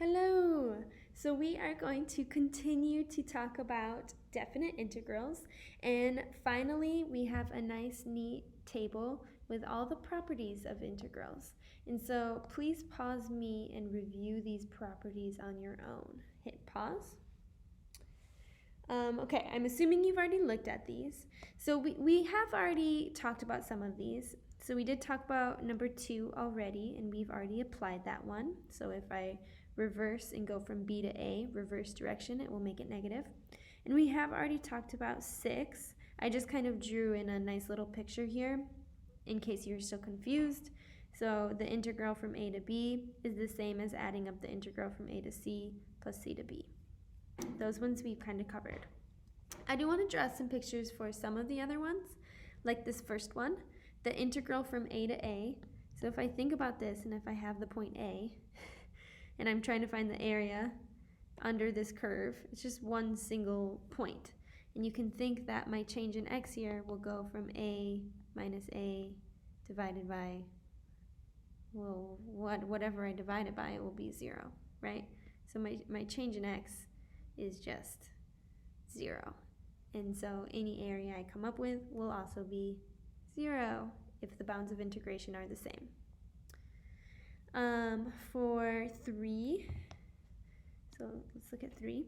Hello! So we are going to continue to talk about definite integrals, and finally we have a nice neat table with all the properties of integrals. And so please pause me and review these properties on your own. Hit pause. Okay, I'm assuming you've already looked at these. So we have already talked about some of these. So we did talk about number 2 already, and we've already applied that one. So if I reverse and go from B to A, reverse direction, it will make it negative. And we have already talked about 6. I just kind of drew in a nice little picture here in case you're still confused. So the integral from A to B is the same as adding up the integral from A to C plus C to B. Those ones we've kind of covered. I do want to draw some pictures for some of the other ones, like this first one, the integral from A to A. So if I think about this, and if I have the point A, and I'm trying to find the area under this curve, it's just one single point. And you can think that my change in x here will go from A minus A divided by, well, whatever I divide it by, it will be 0, right? So my change in x is just 0. And so any area I come up with will also be 0 if the bounds of integration are the same. For 3, so let's look at 3.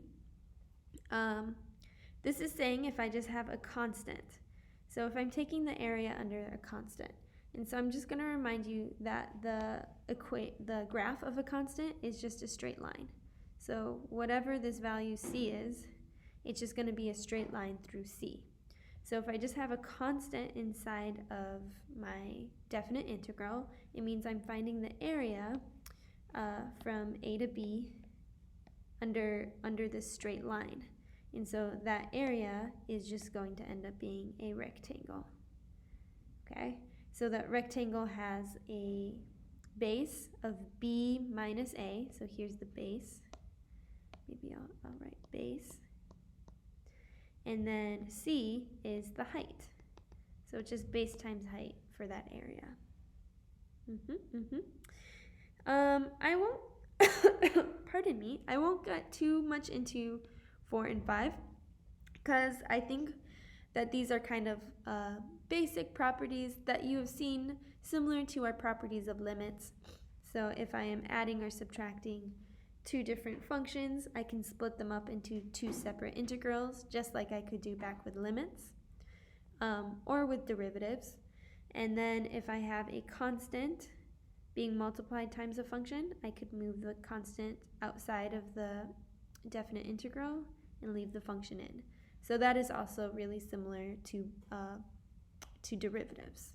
This is saying if I just have a constant. So if I'm taking the area under a constant. And so I'm just going to remind you that the graph of a constant is just a straight line. So whatever this value C is, it's just going to be a straight line through C. So if I just have a constant inside of my definite integral, it means I'm finding the area from A to B under this straight line. And so that area is just going to end up being a rectangle. Okay, so that rectangle has a base of B minus A. So here's the base. Maybe I'll write base. And then C is the height. So it's just base times height for that area. I won't, pardon me, I won't get too much into 4 and 5 because I think that these are kind of basic properties that you have seen similar to our properties of limits. So if I am adding or subtracting two different functions, I can split them up into two separate integrals, just like I could do back with limits or with derivatives. And then if I have a constant being multiplied times a function, I could move the constant outside of the definite integral and leave the function in. So that is also really similar to derivatives.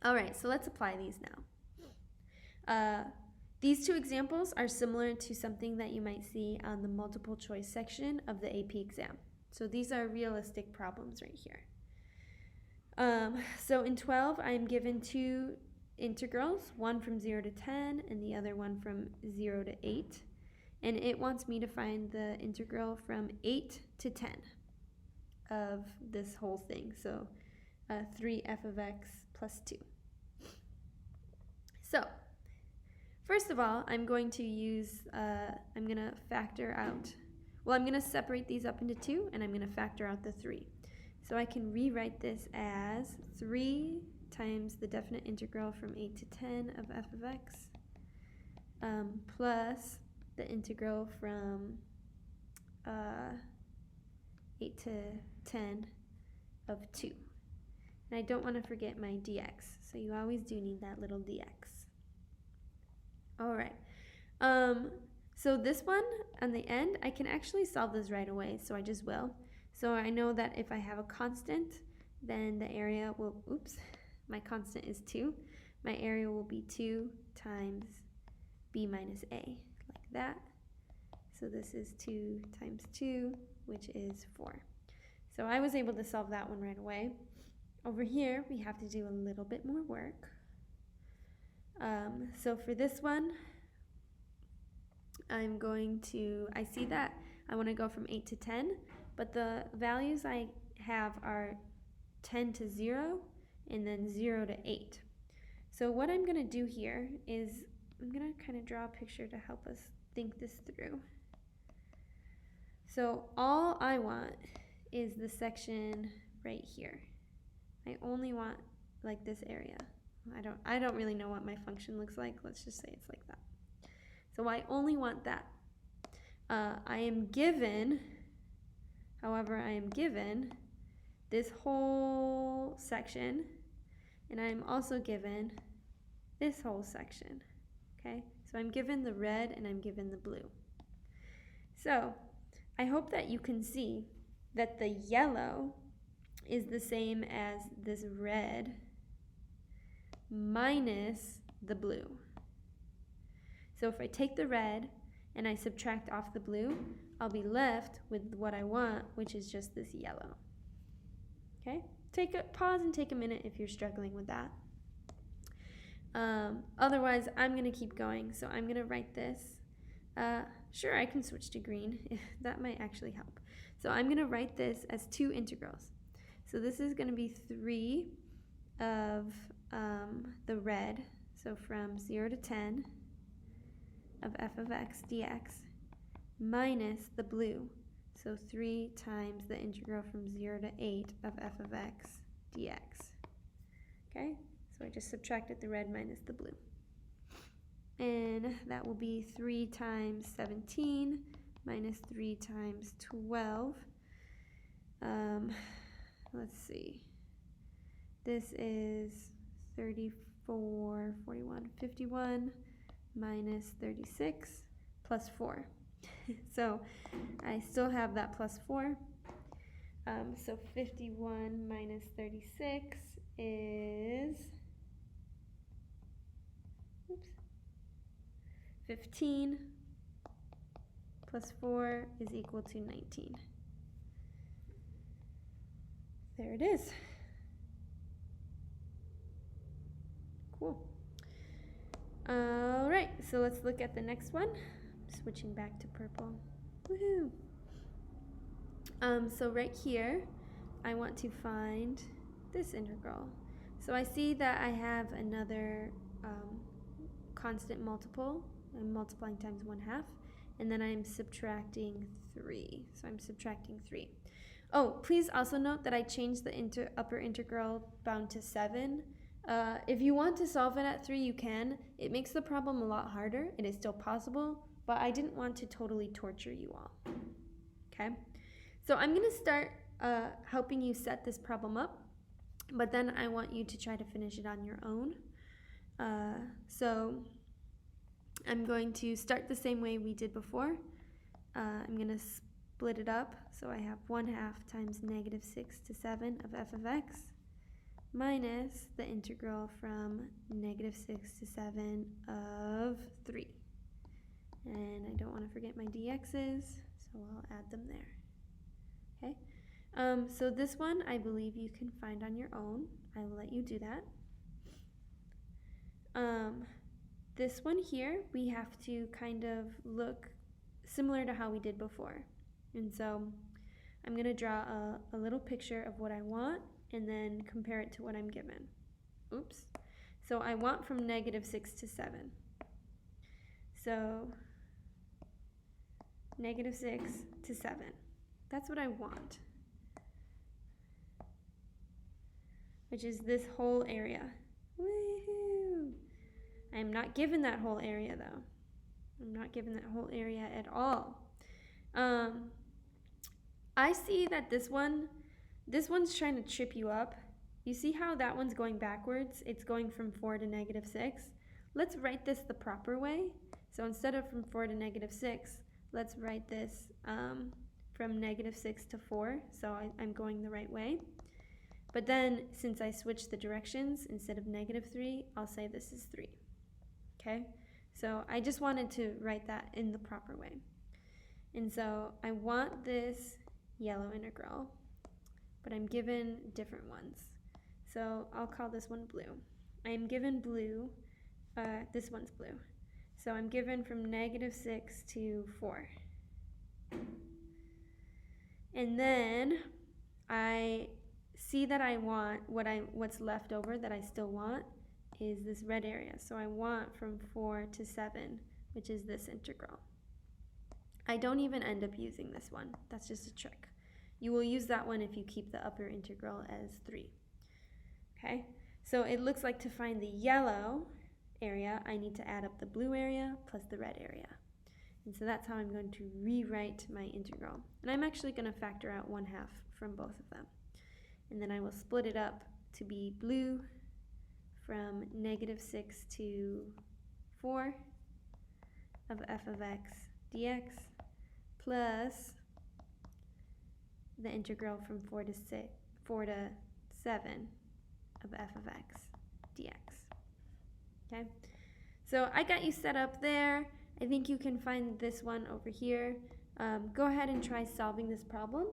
All right, so let's apply these now. These two examples are similar to something that you might see on the multiple choice section of the AP exam. So these are realistic problems right here. So in 12, I'm given two integrals, one from 0 to 10 and the other one from 0 to 8. And it wants me to find the integral from 8 to 10 of this whole thing. So 3f of x plus 2. So first of all, I'm going to use, I'm going to factor out, well, I'm going to separate these up into 2, and I'm going to factor out the 3. So I can rewrite this as 3 times the definite integral from 8 to 10 of f of x plus the integral from 8 to 10 of 2. And I don't want to forget my dx, so you always do need that little dx. All right, so this one on the end, I can actually solve this right away, so I just will. So I know that if I have a constant, then the area will, my constant is 2. My area will be 2 times b minus a, like that. So this is 2 times 2, which is 4. So I was able to solve that one right away. Over here, we have to do a little bit more work. So for this one, I'm going to, I see that I want to go from 8 to 10, but the values I have are 10 to 0 and then 0 to 8. So what I'm going to do here is I'm gonna kind of draw a picture to help us think this through. So all I want is the section right here. I only want like this area. I don't really know what my function looks like. Let's just say it's like that. So I only want that. I am given, however, I am given this whole section, and I am also given this whole section. Okay, so I'm given the red and I'm given the blue. So I hope that you can see that the yellow is the same as this red minus the blue. So if I take the red and I subtract off the blue, I'll be left with what I want, which is just this yellow. Okay, pause and take a minute if you're struggling with that. Otherwise, I'm going to keep going. So I'm going to write this. Sure, I can switch to green. That might actually help. So I'm going to write this as two integrals. So this is going to be 3 of the red, so from 0 to 10 of f of x dx, minus the blue, so 3 times the integral from 0 to 8 of f of x dx. Okay, so I just subtracted the red minus the blue. And that will be 3 times 17 minus 3 times 12. Let's see. This is 34, 41, 51 minus 36 plus 4. So I still have that plus 4. So 51 minus 36 is 15 plus 4 is equal to 19. There it is. Cool. All right, so let's look at the next one. Switching back to purple. Woohoo! So right here, I want to find this integral. So I see that I have another constant multiple. I'm multiplying times 1/2, and then I'm subtracting 3. So I'm subtracting 3. Oh, please also note that I changed the upper integral bound to 7. If you want to solve it at 3, you can. It makes the problem a lot harder. It is still possible, but I didn't want to totally torture you all. Okay? So I'm going to start helping you set this problem up, but then I want you to try to finish it on your own. So I'm going to start the same way we did before. I'm going to split it up. So I have 1/2 times negative 6 to 7 of f of x minus the integral from negative 6 to 7 of 3. And I don't want to forget my dx's, so I'll add them there. Okay, so this one I believe you can find on your own. I will let you do that. This one here, we have to kind of look similar to how we did before. And so I'm going to draw a little picture of what I want and then compare it to what I'm given. Oops. So I want from negative 6 to 7. So negative 6 to 7. That's what I want, which is this whole area. Woohoo! I'm not given that whole area though. I'm not given that whole area at all. I see that this one's trying to trip you up. You see how that one's going backwards? It's going from 4 to negative 6. Let's write this the proper way. So instead of from 4 to negative 6, let's write this from negative 6 to 4. So I'm going the right way. But then since I switched the directions, instead of negative 3, I'll say this is 3. Okay? So I just wanted to write that in the proper way. And so I want this yellow integral, but I'm given different ones. So I'll call this one blue. I am given blue, this one's blue. So I'm given from negative 6 to 4. And then I see that I want what's left over that I still want is this red area. So I want from 4 to 7, which is this integral. I don't even end up using this one. That's just a trick. You will use that one if you keep the upper integral as 3. Okay, so it looks like to find the yellow area, I need to add up the blue area plus the red area. And so that's how I'm going to rewrite my integral. And I'm actually going to factor out 1/2 from both of them. And then I will split it up to be blue from -6 to 4 of f of x dx plus the integral from 4 to 7 of f of x dx. Okay, so I got you set up there. I think you can find this one over here. Go ahead and try solving this problem.